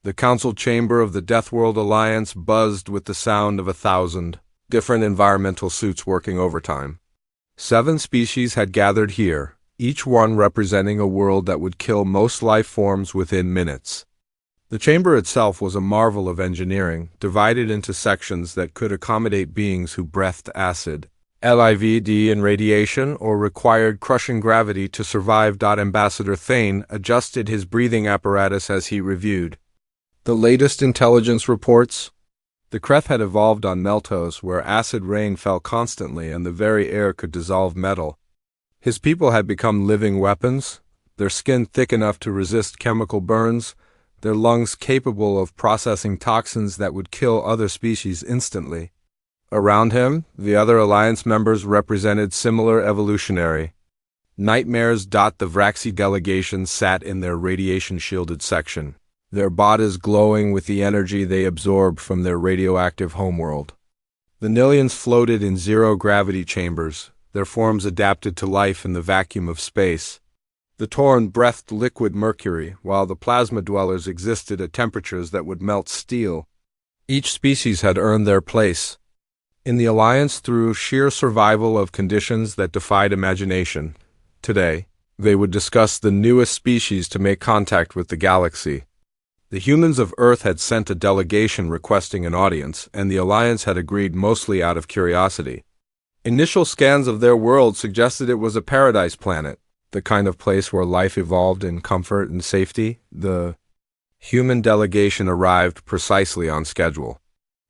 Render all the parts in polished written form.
The council chamber of the Deathworld Alliance buzzed with the sound of 1,000 different environmental suits working overtime. 7 species had gathered here, each one representing a world that would kill most life forms within minutes. The chamber itself was a marvel of engineering, divided into sections that could accommodate beings who breathed acid, LIVD in radiation, or required crushing gravity to survive. Ambassador Thane adjusted his breathing apparatus as he reviewed the latest intelligence reports. The Kreth had evolved on Meltos, where acid rain fell constantly and the very air could dissolve metal. His people had become living weapons, their skin thick enough to resist chemical burns, their lungs capable of processing toxins that would kill other species instantly. Around him, the other Alliance members represented similar evolutionary nightmares. The Vraxi delegation sat in their radiation-shielded section, their bodies glowing with the energy they absorbed from their radioactive homeworld. The Nillians floated in zero-gravity chambers, their forms adapted to life in the vacuum of space. The Tauren breathed liquid mercury, while the plasma dwellers existed at temperatures that would melt steel. Each species had earned their place in the Alliance through sheer survival of conditions that defied imagination. Today, they would discuss the newest species to make contact with the galaxy. The humans of Earth had sent a delegation requesting an audience, and the Alliance had agreed mostly out of curiosity. Initial scans of their world suggested it was a paradise planet, the kind of place where life evolved in comfort and safety. The human delegation arrived precisely on schedule.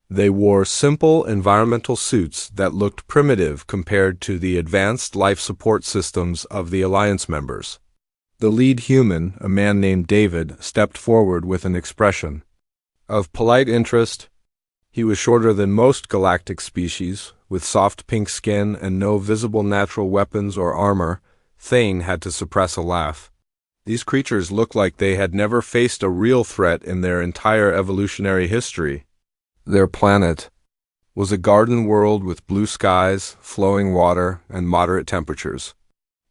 They wore simple environmental suits that looked primitive compared to the advanced life support systems of the Alliance members. The lead human, a man named David, stepped forward with an expression of polite interest. He was shorter than most galactic species, with soft pink skin and no visible natural weapons or armor. Thane had to suppress a laugh. These creatures looked like they had never faced a real threat in their entire evolutionary history. Their planet was a garden world with blue skies, flowing water, and moderate temperatures.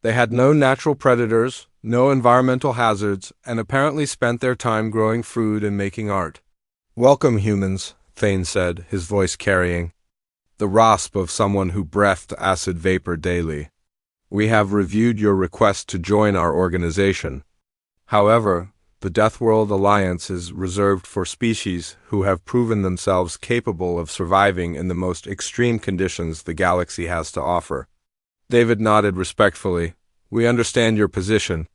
They had no natural predators, no environmental hazards, and apparently spent their time growing food and making art. "Welcome, humans," Thane said, his voice carrying the rasp of someone who breathed acid vapor daily. "We have reviewed your request to join our organization. However, the Deathworld Alliance is reserved for species who have proven themselves capable of surviving in the most extreme conditions the galaxy has to offer." David nodded respectfully. "We understand your position.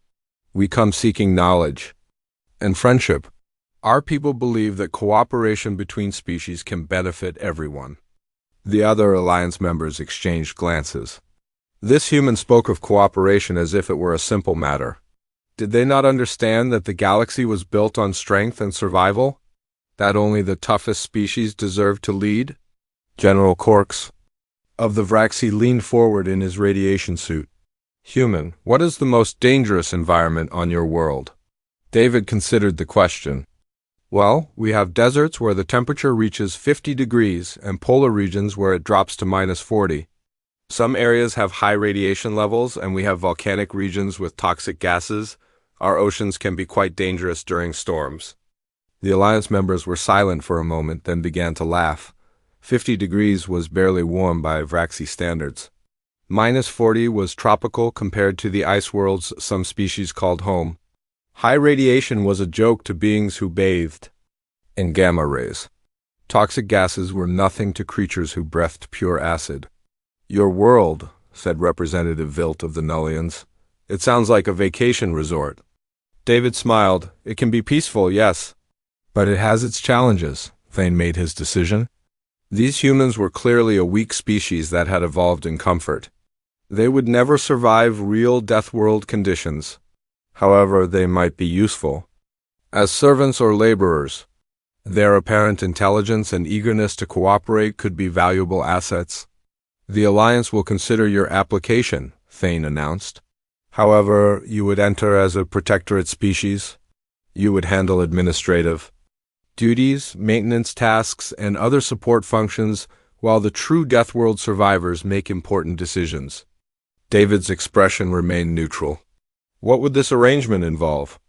We come seeking knowledge and friendship. Our people believe that cooperation between species can benefit everyone." The other Alliance members exchanged glances. This human spoke of cooperation as if it were a simple matter. Did they not understand that the galaxy was built on strength and survival? That only the toughest species deserved to lead? General Corks of the Vraxi leaned forward in his radiation suit. "Human, what is the most dangerous environment on your world?" David considered the question. "Well, we have deserts where the temperature reaches 50 degrees and polar regions where it drops to -40. Some areas have high radiation levels, and we have volcanic regions with toxic gases. Our oceans can be quite dangerous during storms." The Alliance members were silent for a moment, then began to laugh. 50 degrees was barely warm by Vraxi standards. -40 was tropical compared to the ice worlds some species called home. High radiation was a joke to beings who bathed in gamma rays. Toxic gases were nothing to creatures who breathed pure acid. "Your world," said Representative Vilt of the Nullians. "It sounds like a vacation resort." David smiled. "It can be peaceful, yes, but it has its challenges." Thane made his decision. These humans were clearly a weak species that had evolved in comfort. They would never survive real Deathworld conditions. However, they might be useful as servants or laborers. Their apparent intelligence and eagerness to cooperate could be valuable assets. "The Alliance will consider your application," Thane announced. "However, you would enter as a protectorate species. You would handle administrative duties, maintenance tasks, and other support functions, while the true Deathworld survivors make important decisions." David's expression remained neutral. "What would this arrangement involve?"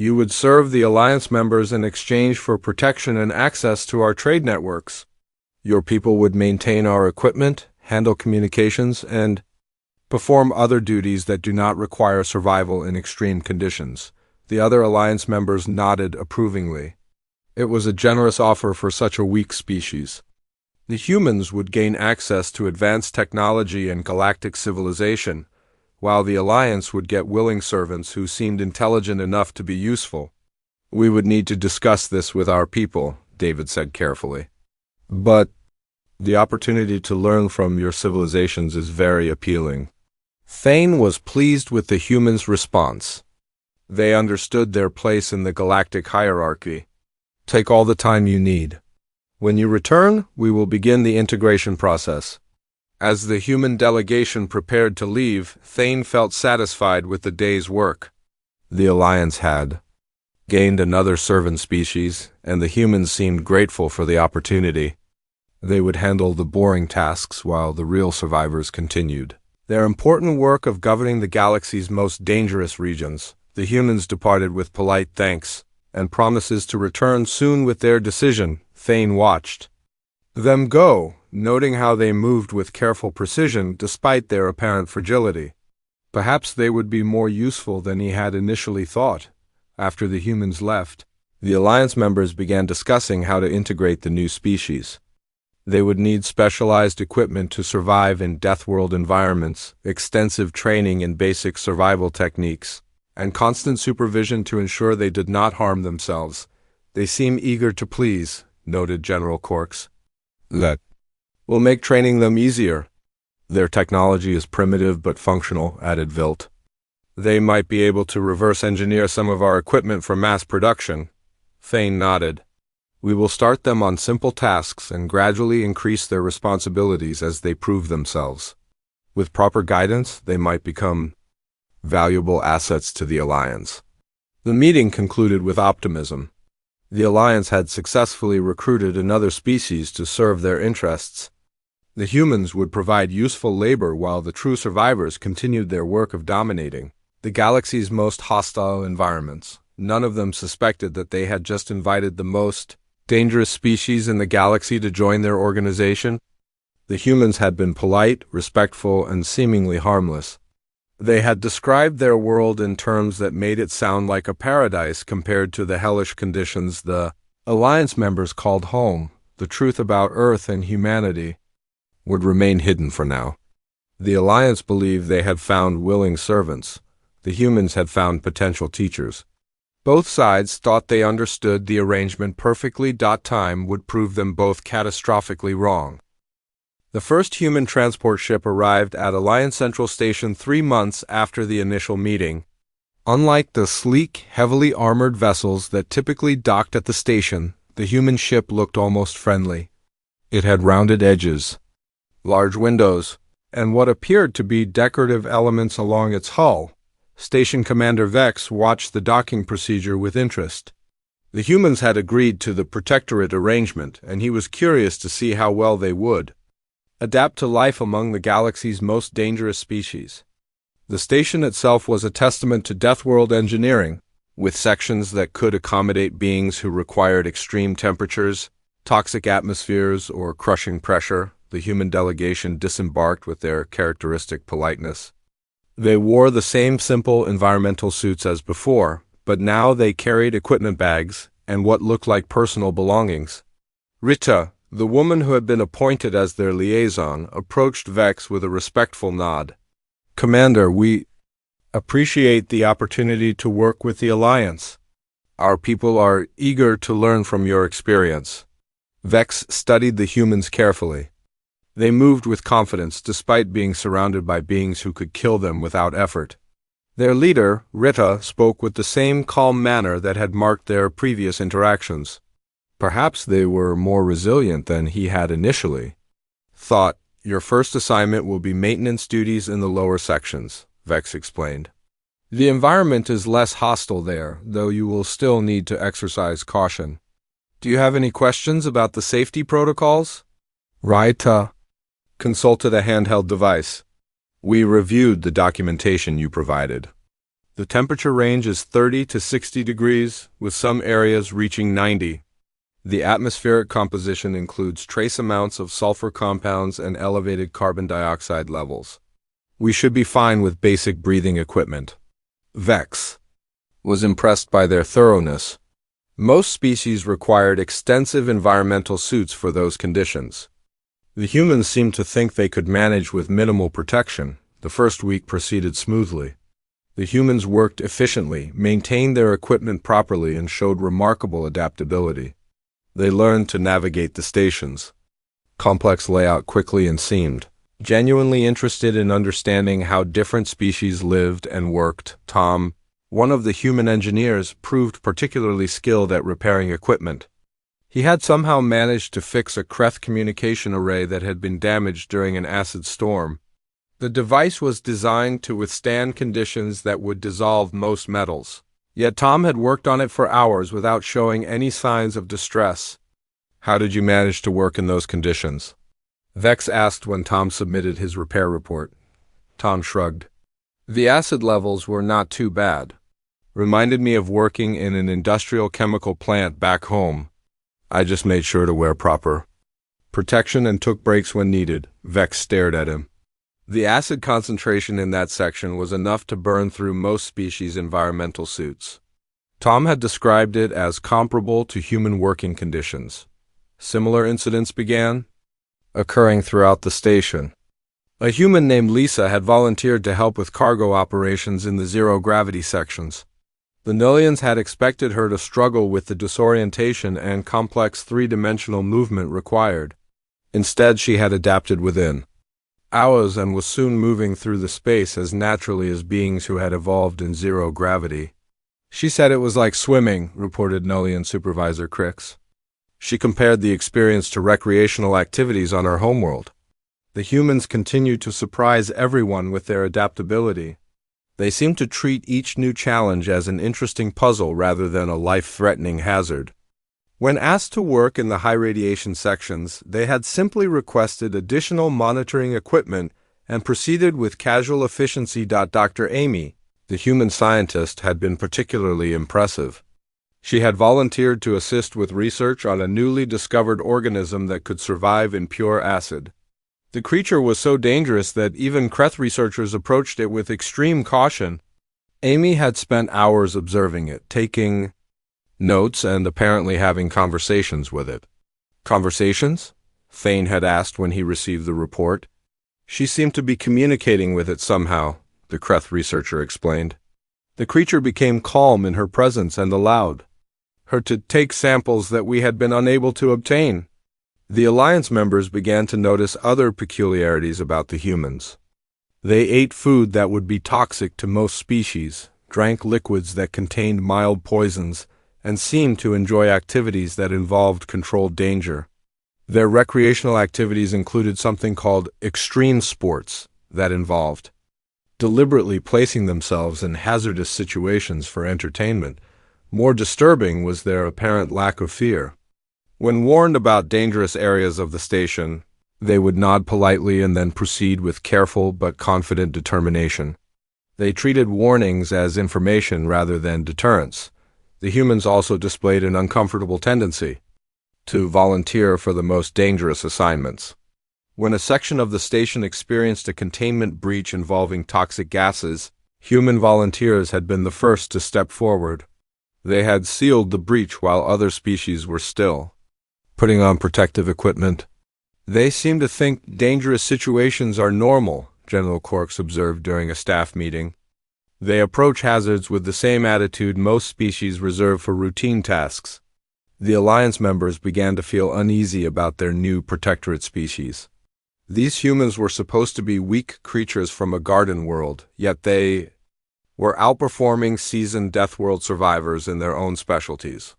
You would serve the Alliance members in exchange for protection and access to our trade networks. Your people would maintain our equipment, handle communications, and perform other duties that do not require survival in extreme conditions. The other Alliance members nodded approvingly. It was a generous offer for such a weak species. The humans would gain access to advanced technology and galactic civilization, while the Alliance would get willing servants who seemed intelligent enough to be useful. We would need to discuss this with our people, David said carefully. But the opportunity to learn from your civilizations is very appealing. Thane was pleased with the humans' response. They understood their place in the galactic hierarchy. Take all the time you need. When you return, we will begin the integration process. As the human delegation prepared to leave, Thane felt satisfied with the day's work. The Alliance had gained another servant species, and the humans seemed grateful for the opportunity. They would handle the boring tasks while the real survivors continued their important work of governing the galaxy's most dangerous regions. The humans departed with polite thanks and promises to return soon with their decision. Thane watched them go, noting how they moved with careful precision despite their apparent fragility. Perhaps they would be more useful than he had initially thought. After the humans left, the Alliance members began discussing how to integrate the new species. They would need specialized equipment to survive in Deathworld environments, extensive training in basic survival techniques, and constant supervision to ensure they did not harm themselves. They seem eager to please, noted General Corks. That will make training them easier. Their technology is primitive but functional, added Vilt. They might be able to reverse engineer some of our equipment for mass production. Thane nodded. We will start them on simple tasks and gradually increase their responsibilities as they prove themselves. With proper guidance, they might become valuable assets to the Alliance. The meeting concluded with optimism. The Alliance had successfully recruited another species to serve their interests. The humans would provide useful labor while the true survivors continued their work of dominating the galaxy's most hostile environments. None of them suspected that they had just invited the most dangerous species in the galaxy to join their organization. The humans had been polite, respectful, and seemingly harmless. They had described their world in terms that made it sound like a paradise compared to the hellish conditions the Alliance members called home. The truth about Earth and humanity would remain hidden for now. The Alliance believed they had found willing servants. The humans had found potential teachers. Both sides thought they understood the arrangement perfectly. Time would prove them both catastrophically wrong. The first human transport ship arrived at Alliance Central Station 3 months after the initial meeting. Unlike the sleek, heavily armored vessels that typically docked at the station, the human ship looked almost friendly. It had rounded edges, large windows, and what appeared to be decorative elements along its hull. Station Commander Vex watched the docking procedure with interest. The humans had agreed to the protectorate arrangement, and he was curious to see how well they would adapt to life among the galaxy's most dangerous species. The station itself was a testament to Deathworld engineering, with sections that could accommodate beings who required extreme temperatures, toxic atmospheres, or crushing pressure. The human delegation disembarked with their characteristic politeness. They wore the same simple environmental suits as before, but now they carried equipment bags and what looked like personal belongings. Rita, the woman who had been appointed as their liaison, approached Vex with a respectful nod. Commander, we appreciate the opportunity to work with the Alliance. Our people are eager to learn from your experience. Vex studied the humans carefully. They moved with confidence despite being surrounded by beings who could kill them without effort. Their leader, Rita, spoke with the same calm manner that had marked their previous interactions. Perhaps they were more resilient than he had initially thought. Your first assignment will be maintenance duties in the lower sections, Vex explained. The environment is less hostile there, though you will still need to exercise caution. Do you have any questions about the safety protocols? Rita consulted a handheld device. We reviewed the documentation you provided. The temperature range is 30 to 60 degrees, with some areas reaching 90. The atmospheric composition includes trace amounts of sulfur compounds and elevated carbon dioxide levels. We should be fine with basic breathing equipment. Vex was impressed by their thoroughness. Most species required extensive environmental suits for those conditions. The humans seemed to think they could manage with minimal protection. The first week proceeded smoothly. The humans worked efficiently, maintained their equipment properly, and showed remarkable adaptability. They learned to navigate the station's complex layout quickly and seemed genuinely interested in understanding how different species lived and worked. Tom, one of the human engineers, proved particularly skilled at repairing equipment. He had somehow managed to fix a Kreth communication array that had been damaged during an acid storm. The device was designed to withstand conditions that would dissolve most metals. Yet Tom had worked on it for hours without showing any signs of distress. "How did you manage to work in those conditions?" Vex asked when Tom submitted his repair report. Tom shrugged. "The acid levels were not too bad. Reminded me of working in an industrial chemical plant back home. I just made sure to wear proper protection and took breaks when needed." Vex stared at him. The acid concentration in that section was enough to burn through most species' environmental suits. Tom had described it as comparable to human working conditions. Similar incidents began occurring throughout the station. A human named Lisa had volunteered to help with cargo operations in the zero-gravity sections. The Nullians had expected her to struggle with the disorientation and complex three-dimensional movement required. Instead, she had adapted within hours and was soon moving through the space as naturally as beings who had evolved in zero gravity. "She said it was like swimming," reported Nullian Supervisor Crix. She compared the experience to recreational activities on her homeworld. The humans continued to surprise everyone with their adaptability. They seemed to treat each new challenge as an interesting puzzle rather than a life-threatening hazard. When asked to work in the high-radiation sections, they had simply requested additional monitoring equipment and proceeded with casual efficiency. Dr. Amy, the human scientist, had been particularly impressive. She had volunteered to assist with research on a newly discovered organism that could survive in pure acid. The creature was so dangerous that even Kreth researchers approached it with extreme caution. Amy had spent hours observing it, taking notes and apparently having conversations with it. "Conversations?" Thane had asked when he received the report. "She seemed to be communicating with it somehow," the Kreth researcher explained. "The creature became calm in her presence and allowed her to take samples that we had been unable to obtain." The Alliance members began to notice other peculiarities about the humans. They ate food that would be toxic to most species, drank liquids that contained mild poisons, and seemed to enjoy activities that involved controlled danger. Their recreational activities included something called extreme sports that involved deliberately placing themselves in hazardous situations for entertainment. More disturbing was their apparent lack of fear. When warned about dangerous areas of the station, they would nod politely and then proceed with careful but confident determination. They treated warnings as information rather than deterrence. The humans also displayed an uncomfortable tendency to volunteer for the most dangerous assignments. When a section of the station experienced a containment breach involving toxic gases, human volunteers had been the first to step forward. They had sealed the breach while other species were still putting on protective equipment. "They seem to think dangerous situations are normal," General Quarks observed during a staff meeting. "They approach hazards with the same attitude most species reserve for routine tasks." The Alliance members began to feel uneasy about their new protectorate species. These humans were supposed to be weak creatures from a garden world, yet they were outperforming seasoned Deathworld survivors in their own specialties.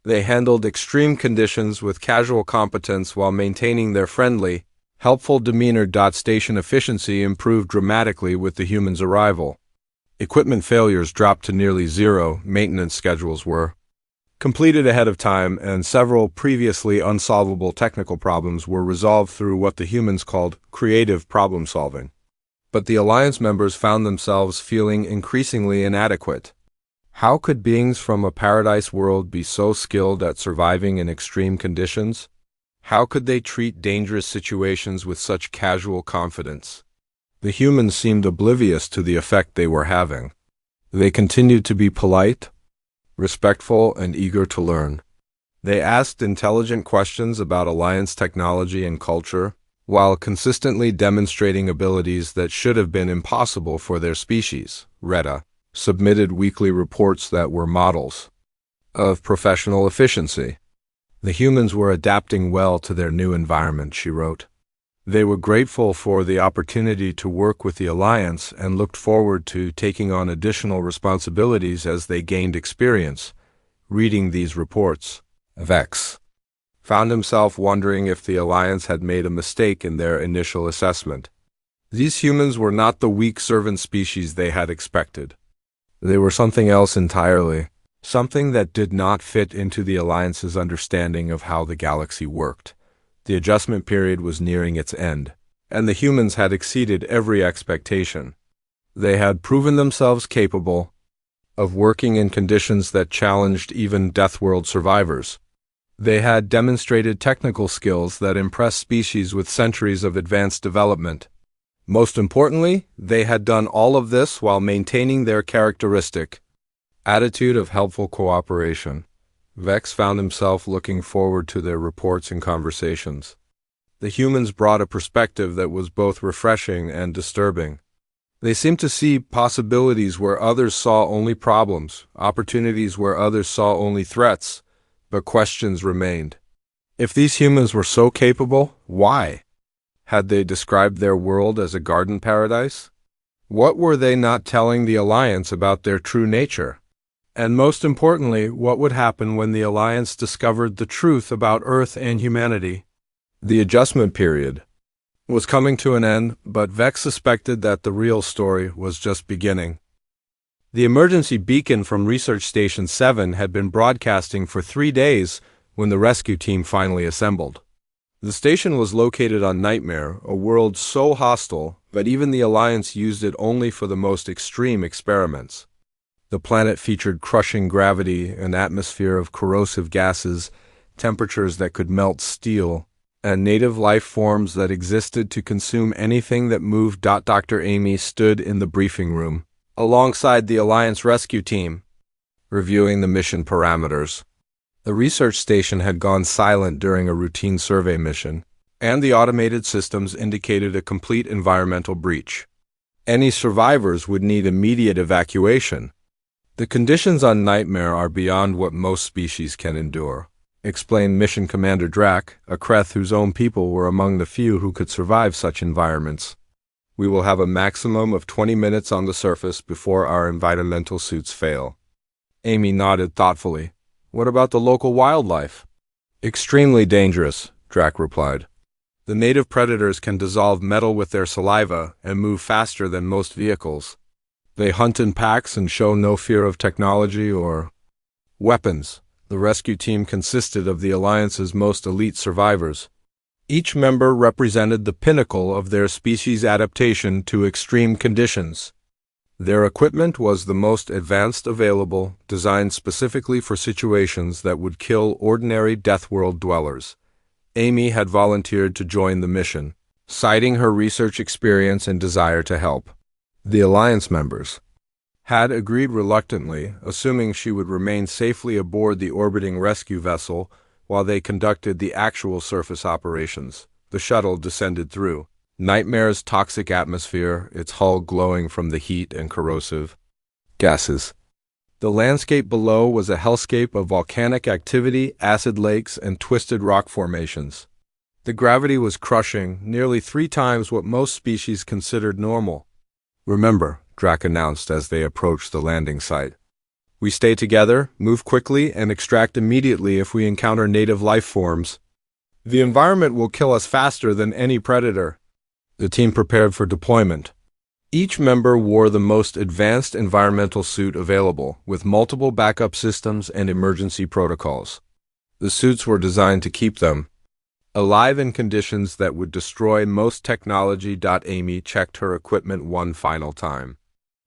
They handled extreme conditions with casual competence while maintaining their friendly, helpful demeanor. Station efficiency improved dramatically with the humans' arrival. Equipment failures dropped to nearly zero, maintenance schedules were completed ahead of time, and several previously unsolvable technical problems were resolved through what the humans called creative problem solving. But the Alliance members found themselves feeling increasingly inadequate. How could beings from a paradise world be so skilled at surviving in extreme conditions? How could they treat dangerous situations with such casual confidence? The humans seemed oblivious to the effect they were having. They continued to be polite, respectful, and eager to learn. They asked intelligent questions about Alliance technology and culture, while consistently demonstrating abilities that should have been impossible for their species. Retta submitted weekly reports that were models of professional efficiency. The humans were adapting well to their new environment, she wrote. They were grateful for the opportunity to work with the Alliance and looked forward to taking on additional responsibilities as they gained experience. Reading these reports, Vex found himself wondering if the Alliance had made a mistake in their initial assessment. These humans were not the weak servant species they had expected. They were something else entirely, something that did not fit into the Alliance's understanding of how the galaxy worked. The adjustment period was nearing its end, and the humans had exceeded every expectation. They had proven themselves capable of working in conditions that challenged even Deathworld survivors. They had demonstrated technical skills that impressed species with centuries of advanced development. Most importantly, they had done all of this while maintaining their characteristic attitude of helpful cooperation. Vex found himself looking forward to their reports and conversations. The humans brought a perspective that was both refreshing and disturbing. They seemed to see possibilities where others saw only problems, opportunities where others saw only threats, but questions remained. If these humans were so capable, why? Had they described their world as a garden paradise? What were they not telling the Alliance about their true nature? And most importantly, what would happen when the Alliance discovered the truth about Earth and humanity? The adjustment period was coming to an end, but Vex suspected that the real story was just beginning. The emergency beacon from Research Station 7 had been broadcasting for 3 days when the rescue team finally assembled. The station was located on Nightmare, a world so hostile that even the Alliance used it only for the most extreme experiments. The planet featured crushing gravity, an atmosphere of corrosive gases, temperatures that could melt steel, and native life forms that existed to consume anything that moved. Dr. Amy stood in the briefing room, alongside the Alliance rescue team, reviewing the mission parameters. The research station had gone silent during a routine survey mission, and the automated systems indicated a complete environmental breach. Any survivors would need immediate evacuation. The conditions on Nightmare are beyond what most species can endure, explained Mission Commander Drac, a Kreth whose own people were among the few who could survive such environments. We will have a maximum of 20 minutes on the surface before our environmental suits fail. Amy nodded thoughtfully. What about the local wildlife? Extremely dangerous, Drac replied. The native predators can dissolve metal with their saliva and move faster than most vehicles. They hunt in packs and show no fear of technology or weapons. The rescue team consisted of the Alliance's most elite survivors. Each member represented the pinnacle of their species' adaptation to extreme conditions. Their equipment was the most advanced available, designed specifically for situations that would kill ordinary Deathworld dwellers. Amy had volunteered to join the mission, citing her research experience and desire to help. The Alliance members had agreed reluctantly, assuming she would remain safely aboard the orbiting rescue vessel while they conducted the actual surface operations. The shuttle descended through Nightmare's toxic atmosphere, its hull glowing from the heat and corrosive gases. The landscape below was a hellscape of volcanic activity, acid lakes, and twisted rock formations. The gravity was crushing, nearly 3 times what most species considered normal. Remember, Drac announced as they approached the landing site. We stay together, move quickly, and extract immediately if we encounter native life forms. The environment will kill us faster than any predator. The team prepared for deployment. Each member wore the most advanced environmental suit available, with multiple backup systems and emergency protocols. The suits were designed to keep them alive in conditions that would destroy most technology. Amy checked her equipment one final time.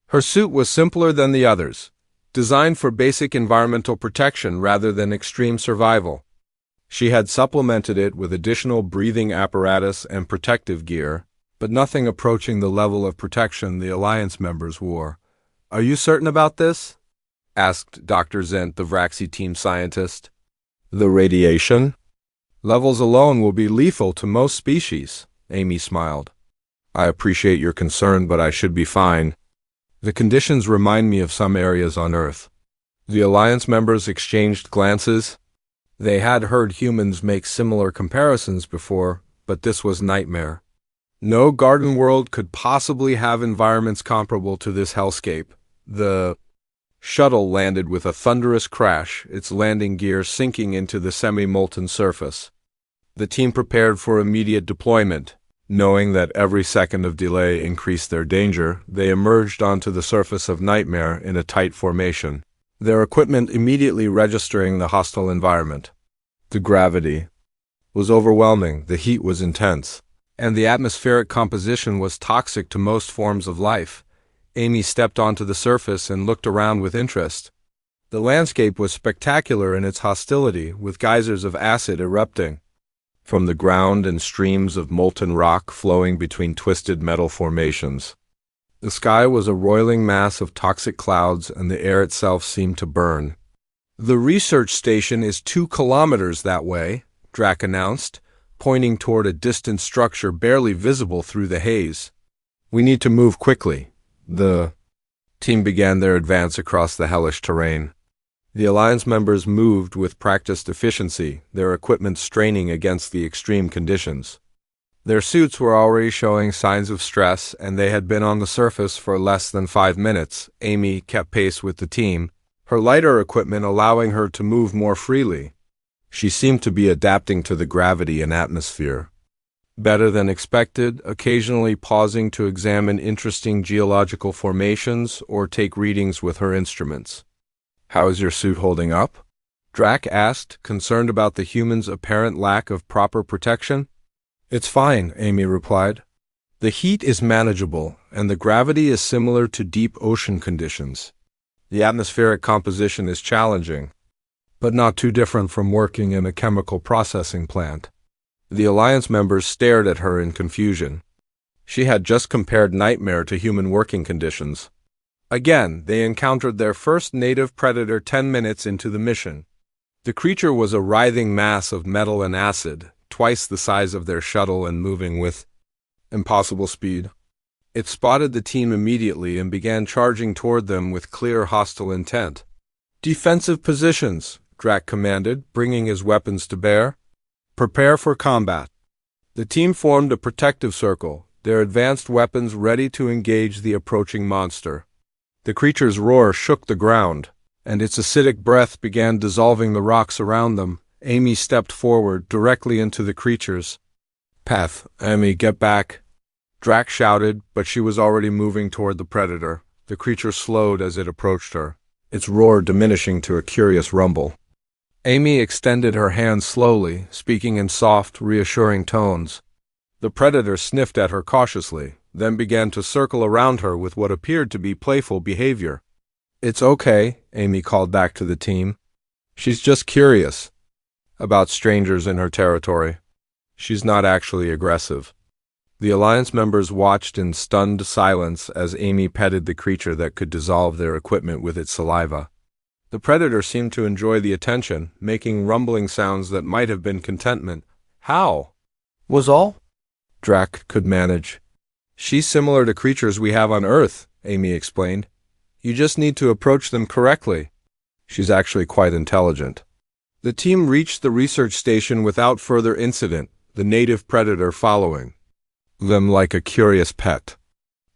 Her suit was simpler than the others, designed for basic environmental protection rather than extreme survival. She had supplemented it with additional breathing apparatus and protective gear, but nothing approaching the level of protection the Alliance members wore. "Are you certain about this?" asked Dr. Zent, the Vraxi team scientist. "The radiation levels alone will be lethal to most species," Amy smiled. "I appreciate your concern, but I should be fine. The conditions remind me of some areas on Earth." The Alliance members exchanged glances. They had heard humans make similar comparisons before, but this was nightmare. No garden world could possibly have environments comparable to this hellscape. The shuttle landed with a thunderous crash, its landing gear sinking into the semi-molten surface. The team prepared for immediate deployment. Knowing that every second of delay increased their danger, they emerged onto the surface of Nightmare in a tight formation, their equipment immediately registering the hostile environment. The gravity was overwhelming, the heat was intense, and the atmospheric composition was toxic to most forms of life. Amy stepped onto the surface and looked around with interest. The landscape was spectacular in its hostility, with geysers of acid erupting from the ground and streams of molten rock flowing between twisted metal formations. The sky was a roiling mass of toxic clouds, and the air itself seemed to burn. "The research station is 2 kilometers that way," Drac announced, pointing toward a distant structure barely visible through the haze. "We need to move quickly." The team began their advance across the hellish terrain. The Alliance members moved with practiced efficiency, their equipment straining against the extreme conditions. Their suits were already showing signs of stress, and they had been on the surface for less than 5 minutes. Amy kept pace with the team, her lighter equipment allowing her to move more freely. She seemed to be adapting to the gravity and atmosphere better than expected, occasionally pausing to examine interesting geological formations or take readings with her instruments. "How is your suit holding up?" Drac asked, concerned about the humans' apparent lack of proper protection. "It's fine," Amy replied. "The heat is manageable, and the gravity is similar to deep ocean conditions. The atmospheric composition is challenging, but not too different from working in a chemical processing plant." The Alliance members stared at her in confusion. She had just compared Nightmare to human working conditions. Again, they encountered their first native predator 10 minutes into the mission. The creature was a writhing mass of metal and acid, twice the size of their shuttle and moving with impossible speed. It spotted the team immediately and began charging toward them with clear hostile intent. "Defensive positions," Drac commanded, bringing his weapons to bear. "Prepare for combat." The team formed a protective circle, their advanced weapons ready to engage the approaching monster. The creature's roar shook the ground, and its acidic breath began dissolving the rocks around them. Amy stepped forward, directly into the creature's path. "Amy, get back!" Drac shouted, but she was already moving toward the predator. The creature slowed as it approached her, its roar diminishing to a curious rumble. Amy extended her hand slowly, speaking in soft, reassuring tones. The predator sniffed at her cautiously, then began to circle around her with what appeared to be playful behavior. "It's okay," Amy called back to the team. "She's just curious about strangers in her territory. She's not actually aggressive." The Alliance members watched in stunned silence as Amy petted the creature that could dissolve their equipment with its saliva. The predator seemed to enjoy the attention, making rumbling sounds that might have been contentment. "How?" was all Drac could manage. "She's similar to creatures we have on Earth," Amy explained. "You just need to approach them correctly. She's actually quite intelligent." The team reached the research station without further incident, the native predator following them like a curious pet.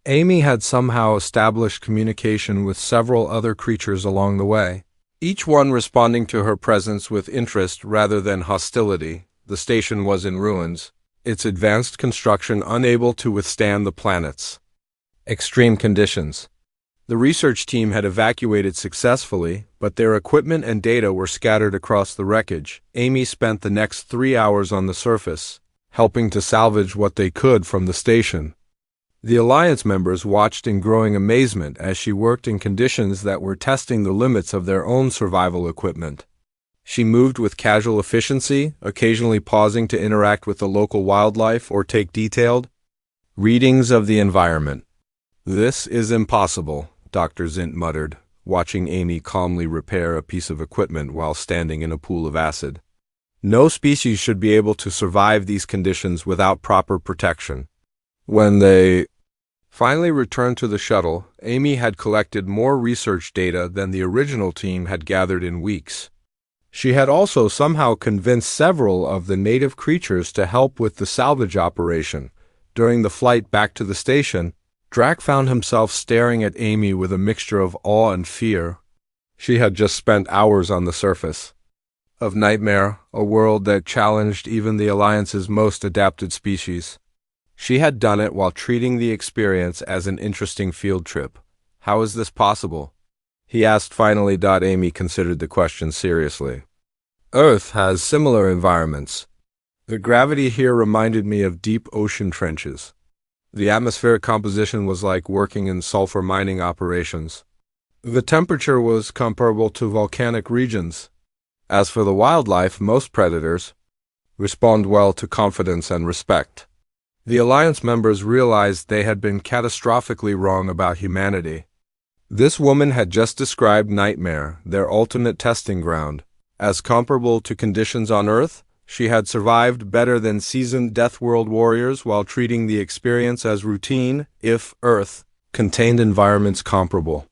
Amy had somehow established communication with several other creatures along the way, each one responding to her presence with interest rather than hostility. The station was in ruins, its advanced construction unable to withstand the planet's extreme conditions. The research team had evacuated successfully, but their equipment and data were scattered across the wreckage. Amy spent the next 3 hours on the surface, helping to salvage what they could from the station. The Alliance members watched in growing amazement as she worked in conditions that were testing the limits of their own survival equipment. She moved with casual efficiency, occasionally pausing to interact with the local wildlife or take detailed readings of the environment. "This is impossible," Dr. Zint muttered, watching Amy calmly repair a piece of equipment while standing in a pool of acid. "No species should be able to survive these conditions without proper protection." When they finally returned to the shuttle, Amy had collected more research data than the original team had gathered in weeks. She had also somehow convinced several of the native creatures to help with the salvage operation. During the flight back to the station, Drac found himself staring at Amy with a mixture of awe and fear. She had just spent hours on the surface of Nightmare, a world that challenged even the Alliance's most adapted species. She had done it while treating the experience as an interesting field trip. "How is this possible?" he asked finally. Amy considered the question seriously. "Earth has similar environments. The gravity here reminded me of deep ocean trenches. The atmospheric composition was like working in sulfur mining operations. The temperature was comparable to volcanic regions. As for the wildlife, most predators respond well to confidence and respect." The Alliance members realized they had been catastrophically wrong about humanity. This woman had just described Nightmare, their ultimate testing ground, as comparable to conditions on Earth. She had survived better than seasoned Deathworld warriors while treating the experience as routine. If Earth contained environments comparable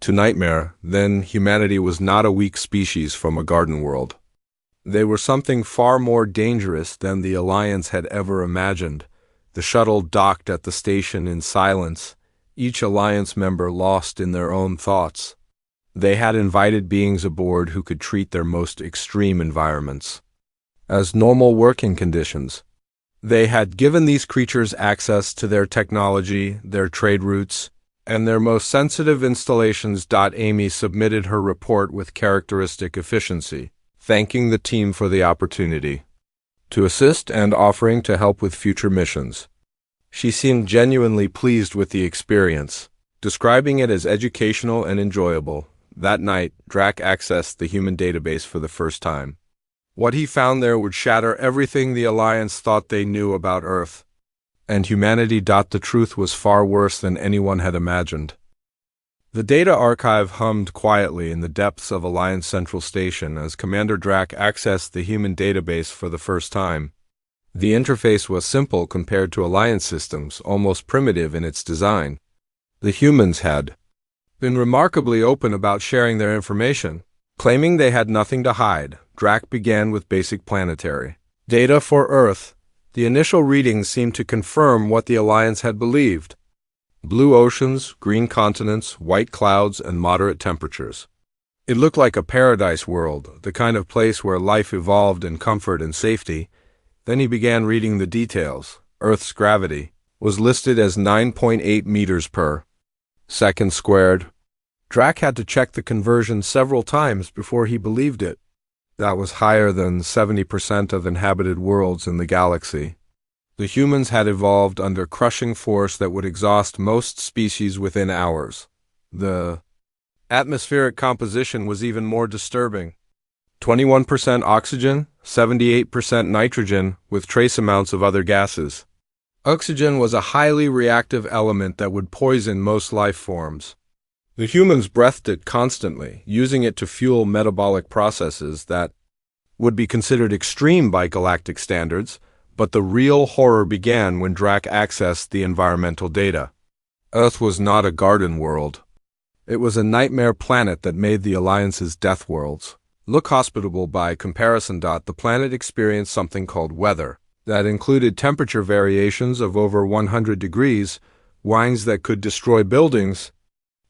to Nightmare, then humanity was not a weak species from a garden world. They were something far more dangerous than the Alliance had ever imagined. The shuttle docked at the station in silence, each Alliance member lost in their own thoughts. They had invited beings aboard who could treat their most extreme environments as normal working conditions. They had given these creatures access to their technology, their trade routes, and their most sensitive installations. Amy submitted her report with characteristic efficiency, thanking the team for the opportunity to assist and offering to help with future missions. She seemed genuinely pleased with the experience, describing it as educational and enjoyable. That night, Drac accessed the human database for the first time. What he found there would shatter everything the Alliance thought they knew about Earth and humanity. The truth was far worse than anyone had imagined. The data archive hummed quietly in the depths of Alliance Central Station as Commander Drac accessed the human database for the first time. The interface was simple compared to Alliance systems, almost primitive in its design. The humans had been remarkably open about sharing their information, claiming they had nothing to hide. Drac began with basic planetary data for Earth. The initial readings seemed to confirm what the Alliance had believed: blue oceans, green continents, white clouds, and moderate temperatures. It looked like a paradise world, the kind of place where life evolved in comfort and safety. Then he began reading the details. Earth's gravity was listed as 9.8 meters per second squared. Drac had to check the conversion several times before he believed it. That was higher than 70% of inhabited worlds in the galaxy. The humans had evolved under crushing force that would exhaust most species within hours. The atmospheric composition was even more disturbing. 21% oxygen, 78% nitrogen, with trace amounts of other gases. Oxygen was a highly reactive element that would poison most life forms. The humans breathed it constantly, using it to fuel metabolic processes that would be considered extreme by galactic standards. But the real horror began when Drac accessed the environmental data. Earth was not a garden world. It was a nightmare planet that made the Alliance's death worlds look hospitable by comparison. The planet experienced something called weather that included temperature variations of over 100 degrees, winds that could destroy buildings,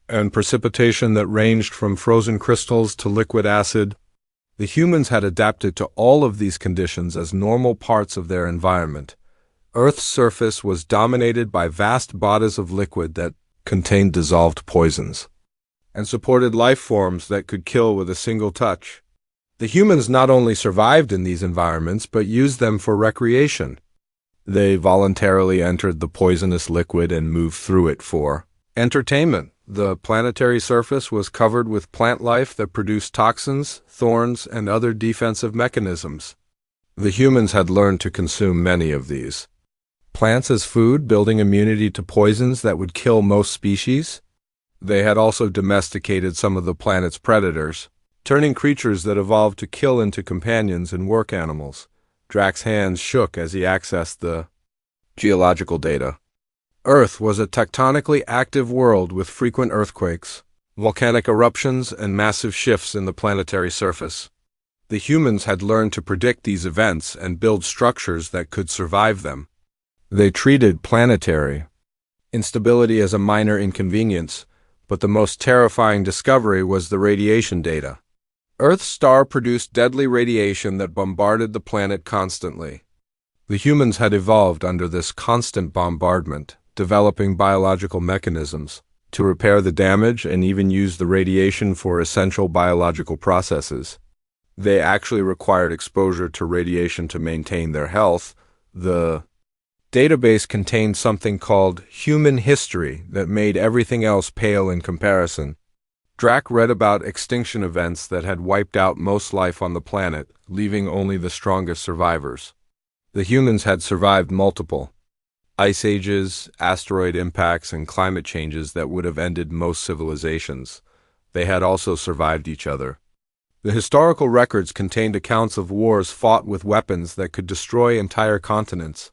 and precipitation that ranged from frozen crystals to liquid acid. The humans had adapted to all of these conditions as normal parts of their environment. Earth's surface was dominated by vast bodies of liquid that contained dissolved poisons, and supported life forms that could kill with a single touch. The humans not only survived in these environments, but used them for recreation. They voluntarily entered the poisonous liquid and moved through it for entertainment. The planetary surface was covered with plant life that produced toxins, thorns, and other defensive mechanisms. The humans had learned to consume many of these plants as food, building immunity to poisons that would kill most species. They had also domesticated some of the planet's predators, turning creatures that evolved to kill into companions and work animals. Drax's hands shook as he accessed the geological data. Earth was a tectonically active world with frequent earthquakes, volcanic eruptions, and massive shifts in the planetary surface. The humans had learned to predict these events and build structures that could survive them. They treated planetary instability as a minor inconvenience, but the most terrifying discovery was the radiation data. Earth's star produced deadly radiation that bombarded the planet constantly. The humans had evolved under this constant bombardment, developing biological mechanisms to repair the damage and even use the radiation for essential biological processes. They actually required exposure to radiation to maintain their health. The database contained something called human history that made everything else pale in comparison. Drax read about extinction events that had wiped out most life on the planet, leaving only the strongest survivors. The humans had survived multiple ice ages, asteroid impacts, and climate changes that would have ended most civilizations. They had also survived each other. The historical records contained accounts of wars fought with weapons that could destroy entire continents.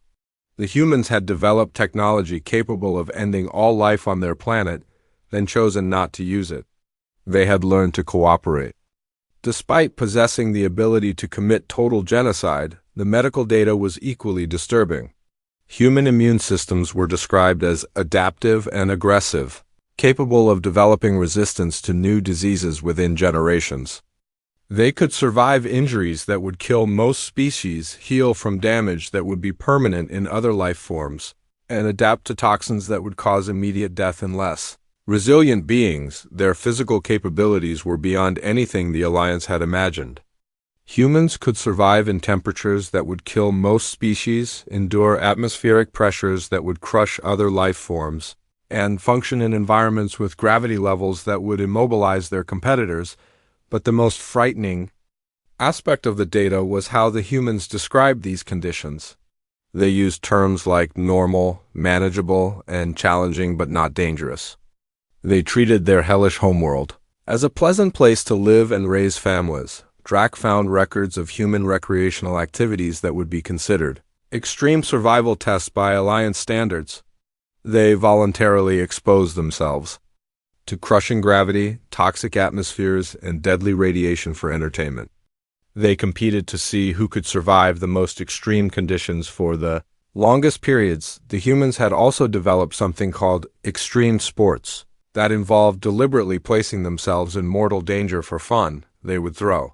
The humans had developed technology capable of ending all life on their planet, then chosen not to use it. They had learned to cooperate. Despite possessing the ability to commit total genocide, the medical data was equally disturbing. Human immune systems were described as adaptive and aggressive, capable of developing resistance to new diseases within generations. They could survive injuries that would kill most species, heal from damage that would be permanent in other life forms, and adapt to toxins that would cause immediate death in less resilient beings. Their physical capabilities were beyond anything the Alliance had imagined. Humans could survive in temperatures that would kill most species, endure atmospheric pressures that would crush other life forms, and function in environments with gravity levels that would immobilize their competitors. But the most frightening aspect of the data was how the humans described these conditions. They used terms like normal, manageable, and challenging but not dangerous. They treated their hellish homeworld as a pleasant place to live and raise families. Drax found records of human recreational activities that would be considered extreme survival tests by Alliance standards. They voluntarily exposed themselves to crushing gravity, toxic atmospheres, and deadly radiation for entertainment. They competed to see who could survive the most extreme conditions for the longest periods. The humans had also developed something called extreme sports that involved deliberately placing themselves in mortal danger for fun. They would throw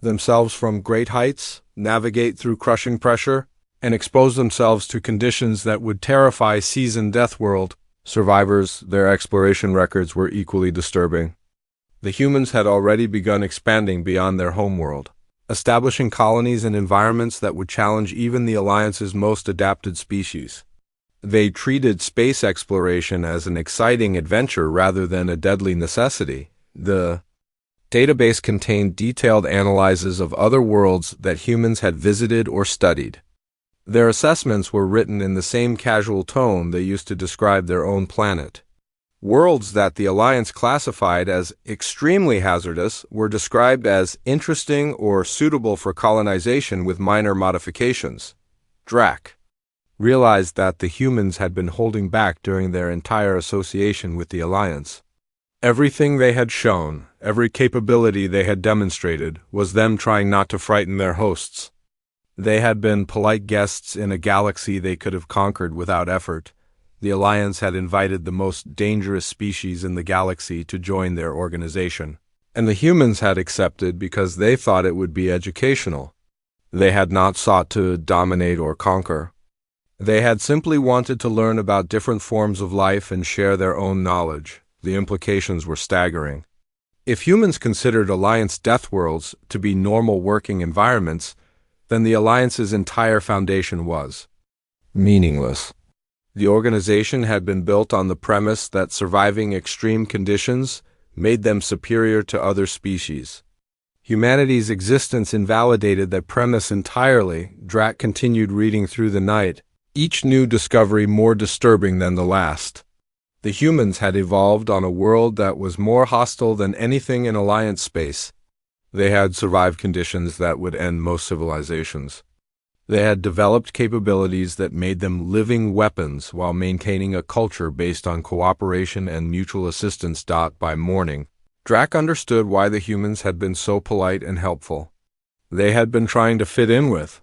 themselves from great heights, navigate through crushing pressure, and expose themselves to conditions that would terrify seasoned Deathworld survivors. Their exploration records were equally disturbing. The humans had already begun expanding beyond their homeworld, establishing colonies and environments that would challenge even the Alliance's most adapted species. They treated space exploration as an exciting adventure rather than a deadly necessity. The database contained detailed analyses of other worlds that humans had visited or studied. Their assessments were written in the same casual tone they used to describe their own planet. Worlds that the Alliance classified as extremely hazardous were described as interesting or suitable for colonization with minor modifications. Drax realized that the humans had been holding back during their entire association with the Alliance. Everything they had shown, every capability they had demonstrated, was them trying not to frighten their hosts. They had been polite guests in a galaxy they could have conquered without effort. The Alliance had invited the most dangerous species in the galaxy to join their organization, and the humans had accepted because they thought it would be educational. They had not sought to dominate or conquer. They had simply wanted to learn about different forms of life and share their own knowledge. The implications were staggering. If humans considered Alliance Deathworlds to be normal working environments, then the Alliance's entire foundation was meaningless. The organization had been built on the premise that surviving extreme conditions made them superior to other species. Humanity's existence invalidated that premise entirely. Drac continued reading through the night, each new discovery more disturbing than the last. The humans had evolved on a world that was more hostile than anything in Alliance space. They had survived conditions that would end most civilizations. They had developed capabilities that made them living weapons while maintaining a culture based on cooperation and mutual assistance. By morning, Drac understood why the humans had been so polite and helpful. They had been trying to fit in with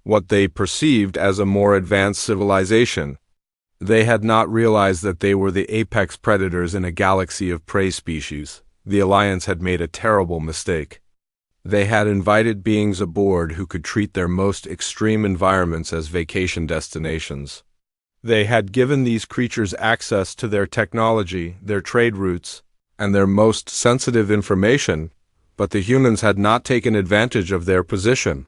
what they perceived as a more advanced civilization. They had not realized that they were the apex predators in a galaxy of prey species. The Alliance had made a terrible mistake. They had invited beings aboard who could treat their most extreme environments as vacation destinations. They had given these creatures access to their technology, their trade routes, and their most sensitive information, but the humans had not taken advantage of their position.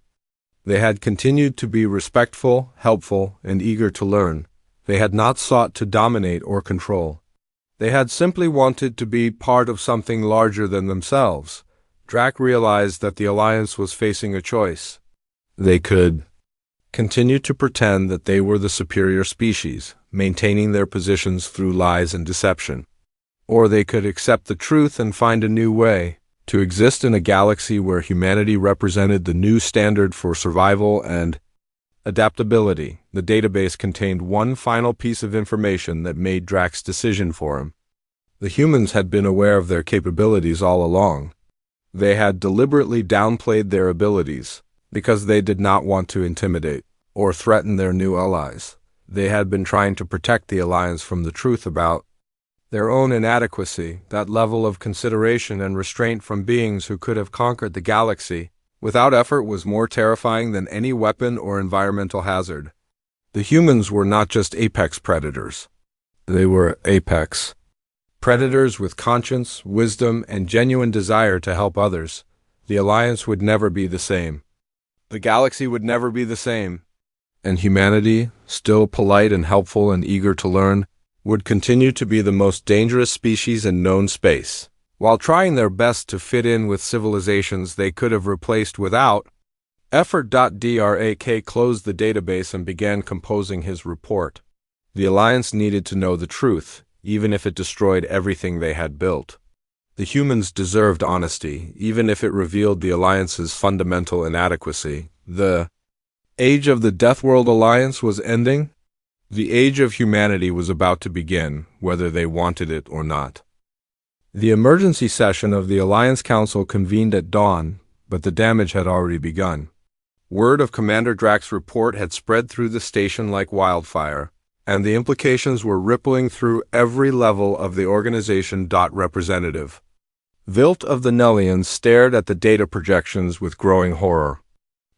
They had continued to be respectful, helpful, and eager to learn. They had not sought to dominate or control. They had simply wanted to be part of something larger than themselves. Drac realized that the Alliance was facing a choice. They could continue to pretend that they were the superior species, maintaining their positions through lies and deception. Or they could accept the truth and find a new way to exist in a galaxy where humanity represented the new standard for survival and adaptability. The database contained one final piece of information that made Drac's decision for him. The humans had been aware of their capabilities all along. They had deliberately downplayed their abilities because they did not want to intimidate or threaten their new allies. They had been trying to protect the Alliance from the truth about their own inadequacy. That level of consideration and restraint from beings who could have conquered the galaxy without effort was more terrifying than any weapon or environmental hazard. The humans were not just apex predators. They were apex predators with conscience, wisdom, and genuine desire to help others. The Alliance would never be the same. The galaxy would never be the same. And humanity, still polite and helpful and eager to learn, would continue to be the most dangerous species in known space. While trying their best to fit in with civilizations they could have replaced without effort. Drac closed the database and began composing his report. The Alliance needed to know the truth, even if it destroyed everything they had built. The humans deserved honesty, even if it revealed the Alliance's fundamental inadequacy. The age of the Deathworld Alliance was ending. The age of humanity was about to begin, whether they wanted it or not. The emergency session of the Alliance Council convened at dawn, but the damage had already begun. Word of Commander Drac's report had spread through the station like wildfire, and the implications were rippling through every level of the organization. Representative Vilt of the Nellians stared at the data projections with growing horror.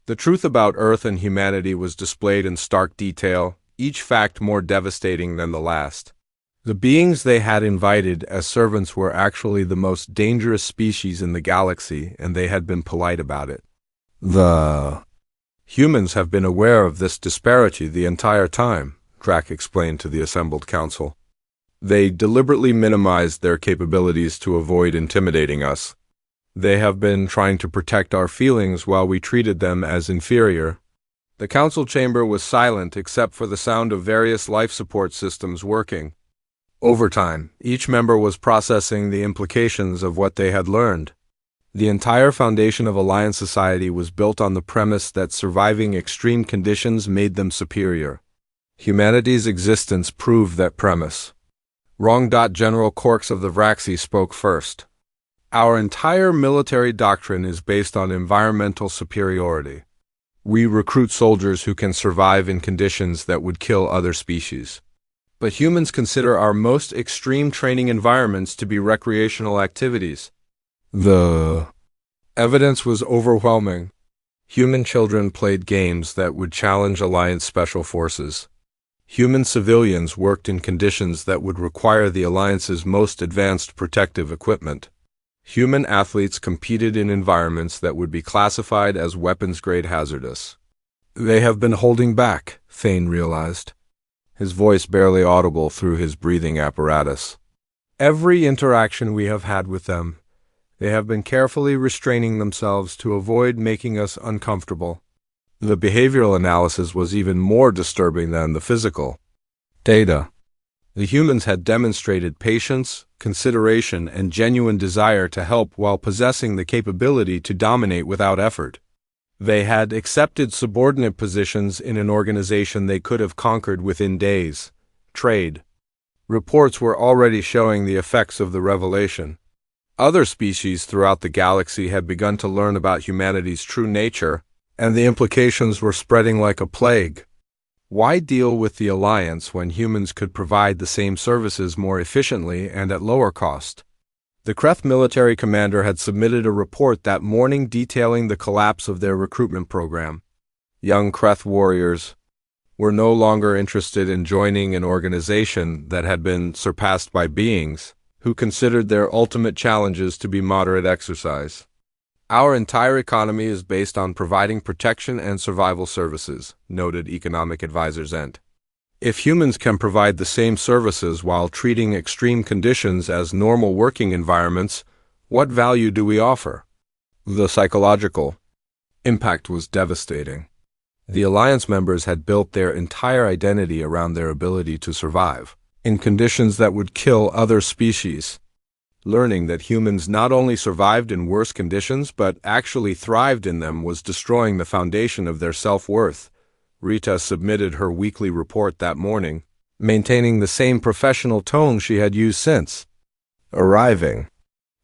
The truth about Earth and humanity was displayed in stark detail, each fact more devastating than the last. The beings they had invited as servants were actually the most dangerous species in the galaxy, and they had been polite about it. The humans have been aware of this disparity the entire time, Drac explained to the assembled council. They deliberately minimized their capabilities to avoid intimidating us. They have been trying to protect our feelings while we treated them as inferior. The council chamber was silent except for the sound of various life support systems working. Overtime, each member was processing the implications of what they had learned. The entire foundation of Alliance society was built on the premise that surviving extreme conditions made them superior. Humanity's existence proved that premise. Wrong. General Corks of the Vraxi spoke first. Our entire military doctrine is based on environmental superiority. We recruit soldiers who can survive in conditions that would kill other species. But humans consider our most extreme training environments to be recreational activities. The evidence was overwhelming. Human children played games that would challenge Alliance special forces. Human civilians worked in conditions that would require the Alliance's most advanced protective equipment. Human athletes competed in environments that would be classified as weapons-grade hazardous. They have been holding back, Thane realized, his voice barely audible through his breathing apparatus. Every interaction we have had with them, they have been carefully restraining themselves to avoid making us uncomfortable. The behavioral analysis was even more disturbing than the physical data. The humans had demonstrated patience, consideration, and genuine desire to help while possessing the capability to dominate without effort. They had accepted subordinate positions in an organization they could have conquered within days. Trade. Reports were already showing the effects of the revelation. Other species throughout the galaxy had begun to learn about humanity's true nature, and the implications were spreading like a plague. Why deal with the Alliance when humans could provide the same services more efficiently and at lower cost? The Kreth military commander had submitted a report that morning detailing the collapse of their recruitment program. Young Kreth warriors were no longer interested in joining an organization that had been surpassed by beings who considered their ultimate challenges to be moderate exercise. Our entire economy is based on providing protection and survival services, noted economic advisor Zent. If humans can provide the same services while treating extreme conditions as normal working environments, what value do we offer? The psychological impact was devastating. The Alliance members had built their entire identity around their ability to survive in conditions that would kill other species. Learning that humans not only survived in worse conditions but actually thrived in them was destroying the foundation of their self-worth. Rita submitted her weekly report that morning, maintaining the same professional tone she had used since arriving.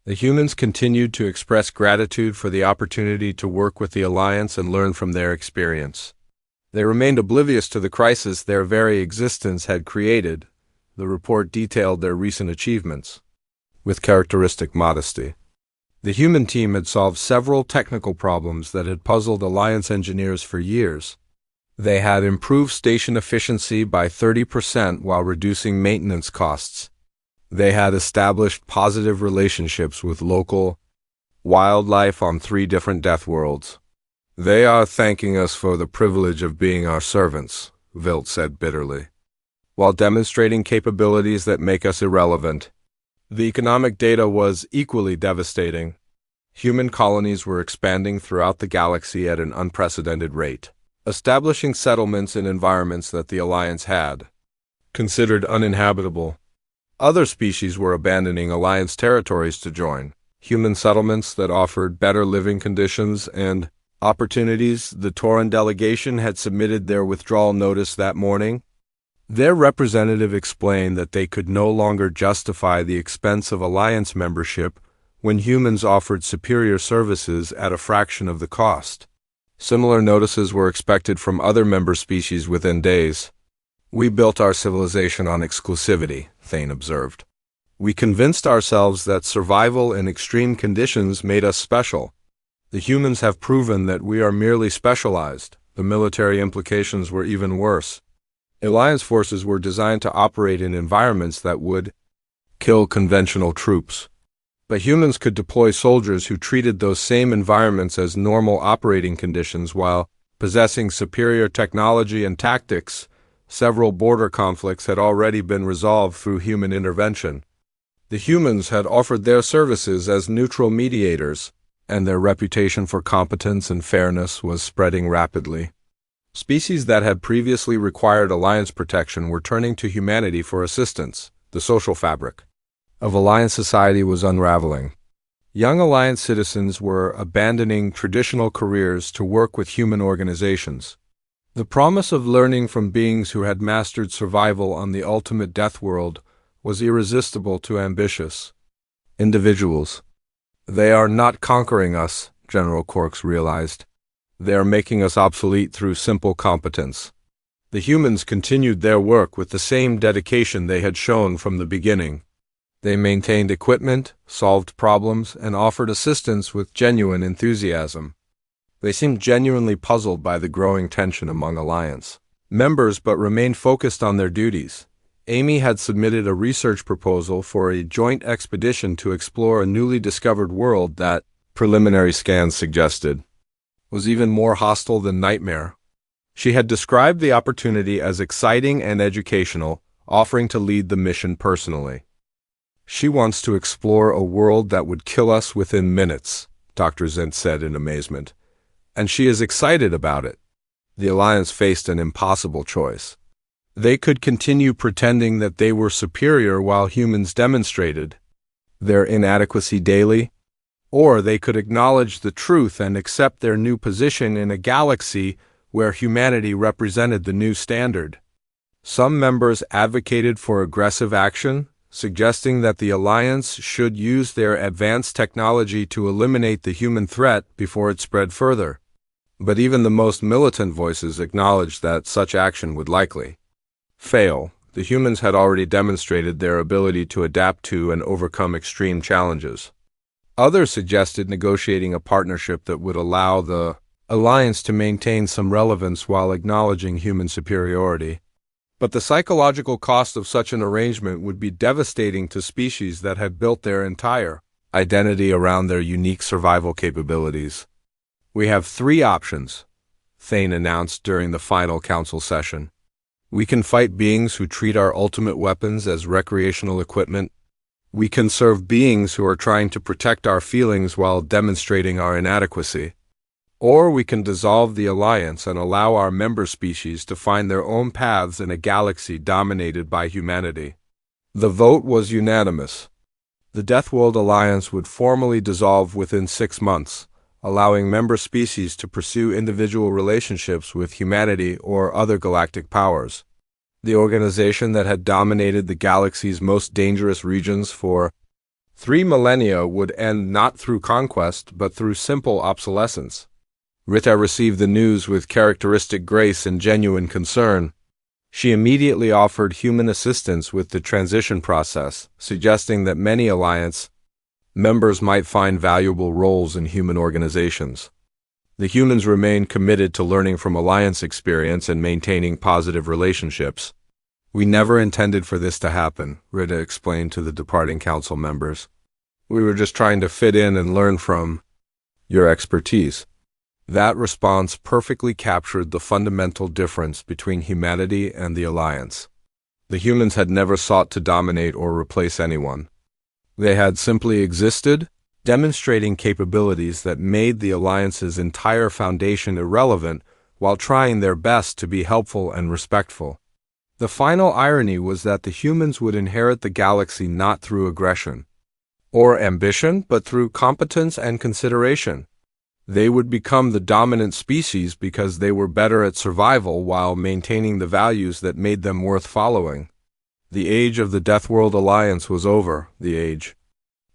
The humans continued to express gratitude for the opportunity to work with the Alliance and learn from their experience. They remained oblivious to the crisis their very existence had created. The report detailed their recent achievements with characteristic modesty. The human team had solved several technical problems that had puzzled Alliance engineers for years. They had improved station efficiency by 30% while reducing maintenance costs. They had established positive relationships with local wildlife on 3 different Deathworlds. They are thanking us for the privilege of being our servants, Vilt said bitterly, while demonstrating capabilities that make us irrelevant. The economic data was equally devastating. Human colonies were expanding throughout the galaxy at an unprecedented rate, establishing settlements in environments that the Alliance had considered uninhabitable. Other species were abandoning Alliance territories to join human settlements that offered better living conditions and opportunities. The Tauran delegation had submitted their withdrawal notice that morning. Their representative explained that they could no longer justify the expense of Alliance membership when humans offered superior services at a fraction of the cost. Similar notices were expected from other member species within days. We built our civilization on exclusivity, Thane observed. We convinced ourselves that survival in extreme conditions made us special. The humans have proven that we are merely specialized. The military implications were even worse. Alliance forces were designed to operate in environments that would kill conventional troops. But humans could deploy soldiers who treated those same environments as normal operating conditions while possessing superior technology and tactics. Several border conflicts had already been resolved through human intervention. The humans had offered their services as neutral mediators, and their reputation for competence and fairness was spreading rapidly. Species that had previously required Alliance protection were turning to humanity for assistance. The social fabric of Alliance society was unraveling. Young Alliance citizens were abandoning traditional careers to work with human organizations. The promise of learning from beings who had mastered survival on the ultimate Deathworld was irresistible to ambitious individuals. They are not conquering us, General Quarks realized. They are making us obsolete through simple competence. The humans continued their work with the same dedication they had shown from the beginning. They maintained equipment, solved problems, and offered assistance with genuine enthusiasm. They seemed genuinely puzzled by the growing tension among Alliance members but remained focused on their duties. Amy had submitted a research proposal for a joint expedition to explore a newly discovered world that, preliminary scans suggested, was even more hostile than Nightmare. She had described the opportunity as exciting and educational, offering to lead the mission personally. "She wants to explore a world that would kill us within minutes," Dr. Zent said in amazement. "And she is excited about it." The Alliance faced an impossible choice. They could continue pretending that they were superior while humans demonstrated their inadequacy daily, or they could acknowledge the truth and accept their new position in a galaxy where humanity represented the new standard. Some members advocated for aggressive action, suggesting that the Alliance should use their advanced technology to eliminate the human threat before it spread further. But even the most militant voices acknowledged that such action would likely fail. The humans had already demonstrated their ability to adapt to and overcome extreme challenges. Others suggested negotiating a partnership that would allow the Alliance to maintain some relevance while acknowledging human superiority. But the psychological cost of such an arrangement would be devastating to species that had built their entire identity around their unique survival capabilities. "We have 3 options," Thane announced during the final council session. "We can fight beings who treat our ultimate weapons as recreational equipment. We can serve beings who are trying to protect our feelings while demonstrating our inadequacy. Or we can dissolve the Alliance and allow our member species to find their own paths in a galaxy dominated by humanity." The vote was unanimous. The Deathworld Alliance would formally dissolve within 6 months, allowing member species to pursue individual relationships with humanity or other galactic powers. The organization that had dominated the galaxy's most dangerous regions for 3 millennia would end not through conquest, but through simple obsolescence. Rita received the news with characteristic grace and genuine concern. She immediately offered human assistance with the transition process, suggesting that many Alliance members might find valuable roles in human organizations. The humans remained committed to learning from Alliance experience and maintaining positive relationships. "We never intended for this to happen," Rita explained to the departing council members. "We were just trying to fit in and learn from your expertise." That response perfectly captured the fundamental difference between humanity and the Alliance. The humans had never sought to dominate or replace anyone. They had simply existed, demonstrating capabilities that made the Alliance's entire foundation irrelevant while trying their best to be helpful and respectful. The final irony was that the humans would inherit the galaxy not through aggression or ambition, but through competence and consideration. They would become the dominant species because they were better at survival while maintaining the values that made them worth following. The age of the Deathworld Alliance was over. The age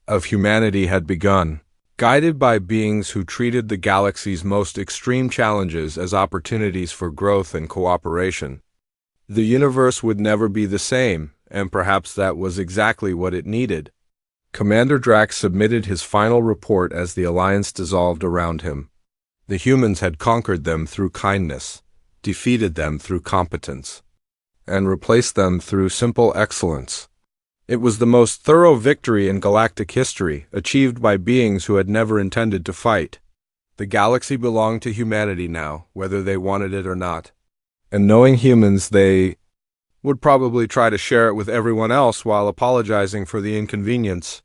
of humanity had begun, guided by beings who treated the galaxy's most extreme challenges as opportunities for growth and cooperation. The universe would never be the same, and perhaps that was exactly what it needed. Commander Drax submitted his final report as the Alliance dissolved around him. The humans had conquered them through kindness, defeated them through competence, and replaced them through simple excellence. It was the most thorough victory in galactic history, achieved by beings who had never intended to fight. The galaxy belonged to humanity now, whether they wanted it or not. And knowing humans, they would probably try to share it with everyone else while apologizing for the inconvenience.